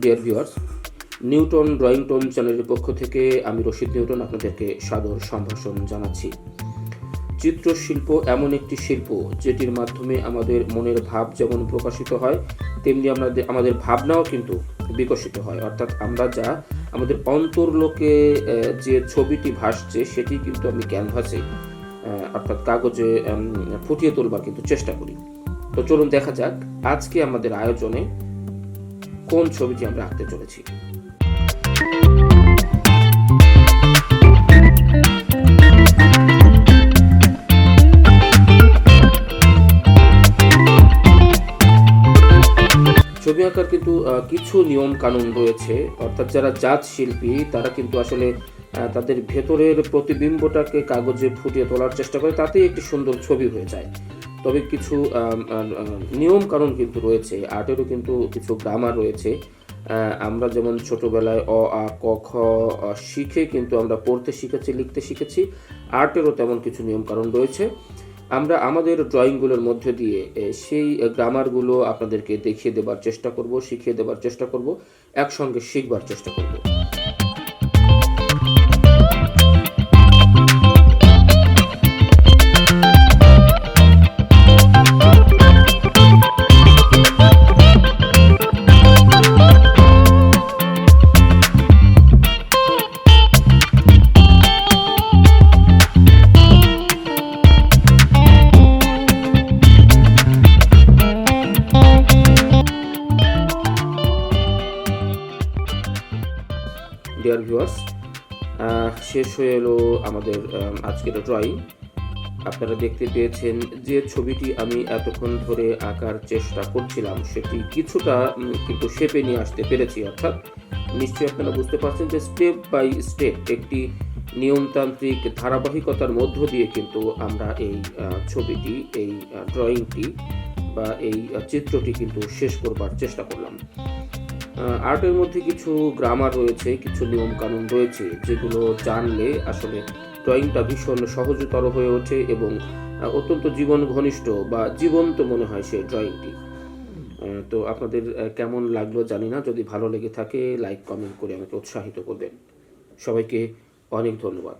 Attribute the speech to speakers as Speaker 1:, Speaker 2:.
Speaker 1: Dear viewers, Newton drawing tone চ্যানেলের পক্ষ থেকে আমি রশিদ নিউটন আপনাদেরকে সাদর সম্ভাষণ জানাচ্ছি। চিত্রশিল্প এমন একটি শিল্প যেটির মাধ্যমে আমাদের মনের ভাব যেমন প্রকাশিত হয়, তেমনি আমাদের ভাবনাও কিন্তু বিকশিত হয়। অর্থাৎ আমরা যা আমাদের অন্তর্লোকে যে ছবিটি ভাসছে সেটি কিন্তু আমি ক্যানভাসে অর্থাৎ কাগজে ফুটিয়ে তোলবার কিন্তু চেষ্টা করি। তো চলুন দেখা যাক আজকে আমাদের আয়োজনে কোন ছবিটি আমরা আঁকতে চলেছি। ছবি আঁকার কিন্তু কিছু নিয়ম কানুন রয়েছে। অর্থাৎ যারা জাত শিল্পী তারা কিন্তু আসলে তাদের ভেতরের প্রতিবিম্বটাকে কাগজে ফুটিয়ে তোলার চেষ্টা করে, তাতেই একটি সুন্দর ছবি হয়ে যায়। তবে কিছু নিয়ম কানুন কিন্তু রয়েছে, আর্টেরও কিন্তু কিছু গ্রামার রয়েছে। আমরা যেমন ছোটবেলায় অ আ ক খ শিখে কিন্তু আমরা পড়তে শিখেছি, লিখতে শিখেছি, আর্টেরও তেমন কিছু নিয়ম কানুন রয়েছে। আমরা আমাদের ড্রয়িংগুলোর মধ্যে দিয়ে সেই গ্রামারগুলো আপনাদেরকে দেখিয়ে দেবার চেষ্টা করব, শিখিয়ে দেবার চেষ্টা করব, একসঙ্গে শিখবার চেষ্টা করব। ডিয়ার ভিউয়ার্স, শেষ হয়ে এলো আমাদের আজকের ড্রয়িং। আপনারা দেখতে পেয়েছেন যে ছবিটি আমি এতক্ষণ ধরে আঁকার চেষ্টা করছিলাম সেটি কিছুটা কিন্তু শেপে নিয়ে আসতে পেরেছি। অর্থাৎ নিশ্চয়ই আপনারা বুঝতে পারছেন যে স্টেপ বাই স্টেপ একটি নিয়মতান্ত্রিক ধারাবাহিকতার মধ্য দিয়ে কিন্তু আমরা এই ছবিটি, এই ড্রয়িংটি বা এই চিত্রটি কিন্তু শেষ করবার চেষ্টা করলাম। আর্টের মধ্যে কিছু গ্রামার রয়েছে, কিছু নিয়ম কানুন রয়েছে যেগুলো জানলে আসলে ড্রয়িংটা ভীষণ সহজতর হয়ে ওঠে এবং অত্যন্ত জীবন ঘনিষ্ঠ বা জীবন্ত মনে হয় সেই ড্রয়িংটি। তো আপনাদের কেমন লাগলো জানি না। যদি ভালো লেগে থাকে লাইক কমেন্ট করে আমাকে উৎসাহিত করবেন। সবাইকে অনেক ধন্যবাদ।